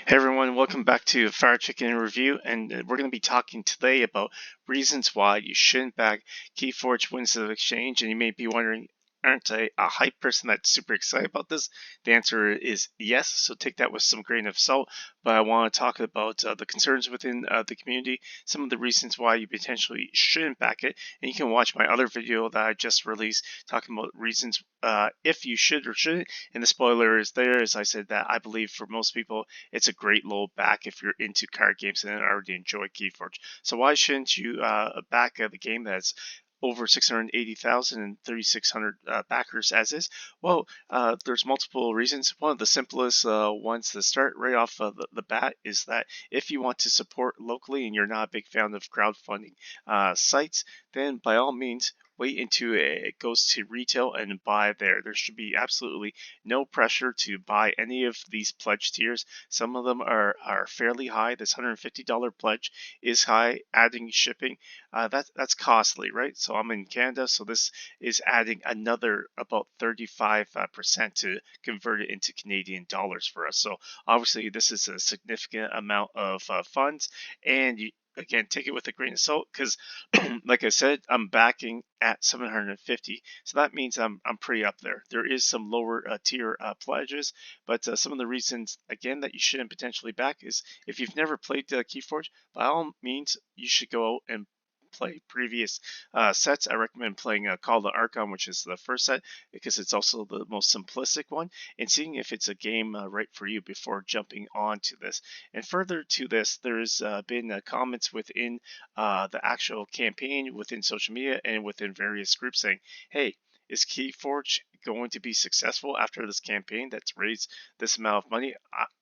Hey everyone, welcome back to Fire Chicken Review, and we're going to be talking today about reasons why you shouldn't back Keyforge Wins of Exchange. And you may be wondering, aren't I a hype person that's super excited about this? The answer is yes, so take that with some grain of salt. But I want to talk about the concerns within the community, some of the reasons why you potentially shouldn't back it, and you can watch my other video that I just released talking about reasons if you should or shouldn't. And the spoiler is there, as I said, that I believe for most people it's a great low back if you're into card games and already enjoy Keyforge. So why shouldn't you back the game that's over 680,000 and 3,600 backers as is? Well, there's multiple reasons. One of the simplest ones to start right off the bat is that if you want to support locally and you're not a big fan of crowdfunding sites, then by all means, wait until it goes to retail and buy there. There should be absolutely no pressure to buy any of these pledge tiers. Some of them are fairly high. This $150 pledge is high. Adding shipping, that's costly, right? So I'm in Canada, so this is adding another about 35% to convert it into Canadian dollars for us. So obviously this is a significant amount of funds, and again, take it with a grain of salt because, like I said, I'm backing at 750, so that means I'm pretty up there. There is some lower tier pledges, but some of the reasons again that you shouldn't potentially back is if you've never played Keyforge, by all means you should go out and play previous sets. I recommend playing Call the Archon, which is the first set, because it's also the most simplistic one, and seeing if it's a game right for you before jumping on to this. And further to this, there's been comments within the actual campaign, within social media, and within various groups saying, hey, is Keyforge going to be successful after this campaign that's raised this amount of money?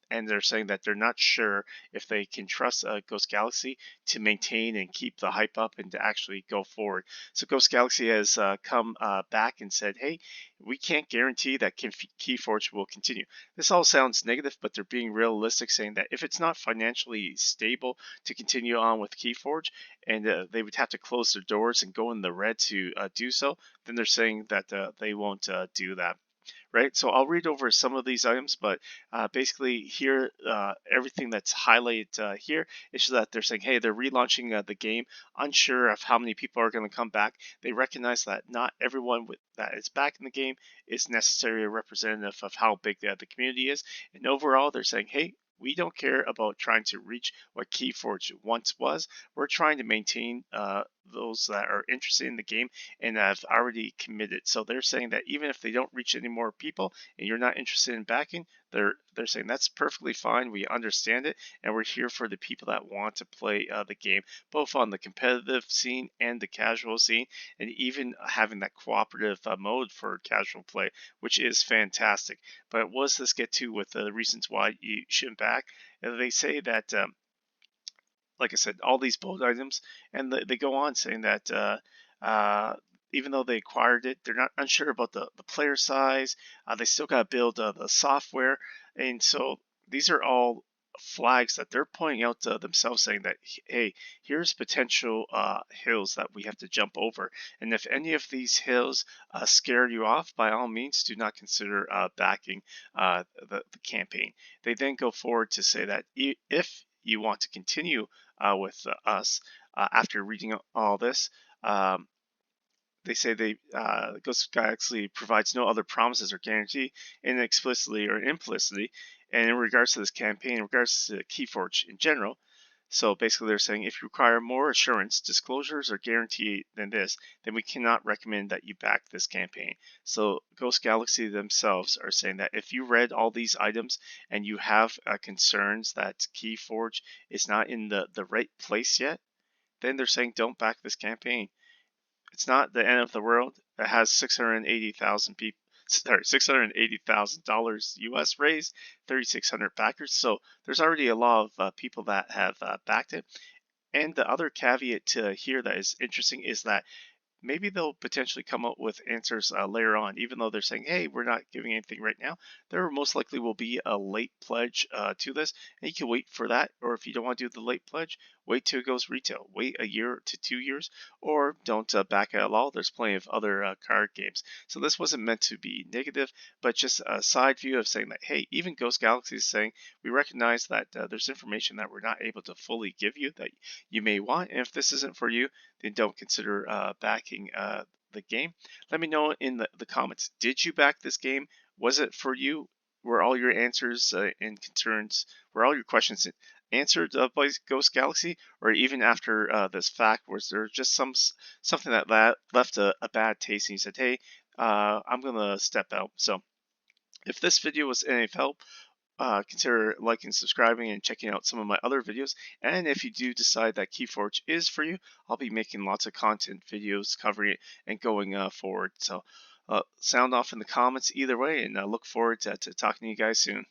And they're saying that they're not sure if they can trust Ghost Galaxy to maintain and keep the hype up and to actually go forward. So Ghost Galaxy has come back and said, hey, we can't guarantee that Keyforge will continue. This all sounds negative, but they're being realistic, saying that if it's not financially stable to continue on with Keyforge, and they would have to close their doors and go in the red to do so, then they're saying that they won't do that. Right, so I'll read over some of these items, but basically here, everything that's highlighted here is that they're saying, hey, they're relaunching the game, unsure of how many people are going to come back. They recognize that not everyone that is back in the game is necessarily a representative of how big the community is. And overall, they're saying, hey, we don't care about trying to reach what Keyforge once was. We're trying to maintain those that are interested in the game and have already committed. So they're saying that even if they don't reach any more people and you're not interested in backing, they're saying that's perfectly fine. We understand it, and we're here for the people that want to play the game, both on the competitive scene and the casual scene, and even having that cooperative mode for casual play, which is fantastic. But what does this get to with the reasons why you shouldn't back? And they say that. Like I said, all these bold items, and they go on saying that uh, even though they acquired it, they're not unsure about the player size. They still got to build the software, and so these are all flags that they're pointing out to themselves, saying that hey, here's potential hills that we have to jump over, and if any of these hills scare you off, by all means, do not consider backing the campaign. They then go forward to say that if you want to continue with us after reading all this. They say Ghost Galaxy provides no other promises or guarantee, explicitly or implicitly, and in regards to this campaign, in regards to Keyforge in general. So basically, they're saying if you require more assurance, disclosures, or guarantee than this, then we cannot recommend that you back this campaign. So Ghost Galaxy themselves are saying that if you read all these items and you have concerns that Keyforge is not in the right place yet, then they're saying don't back this campaign. It's not the end of the world. It has 680,000 people. Sorry, $680,000 US raised, 3,600 backers. So there's already a lot of people that have backed it. And the other caveat to here that is interesting is that maybe they'll potentially come up with answers later on, even though they're saying, hey, we're not giving anything right now. There most likely will be a late pledge to this, and you can wait for that. Or if you don't want to do the late pledge, wait till it goes retail. Wait a year to 2 years, or don't back it at all. There's plenty of other card games. So this wasn't meant to be negative, but just a side view of saying that, hey, even Ghost Galaxy is saying we recognize that there's information that we're not able to fully give you that you may want. And if this isn't for you, then don't consider backing the game. Let me know in the comments. Did you back this game? Was it for you? Were all your answers and concerns, were all your questions answered by Ghost Galaxy, or even after this fact, was there just something that left a bad taste, and you said, hey, I'm gonna step out? So if this video was any help, consider liking, subscribing, and checking out some of my other videos. And if you do decide that Keyforge is for you, I'll be making lots of content videos covering it and going forward. So sound off in the comments either way, and I look forward to talking to you guys soon.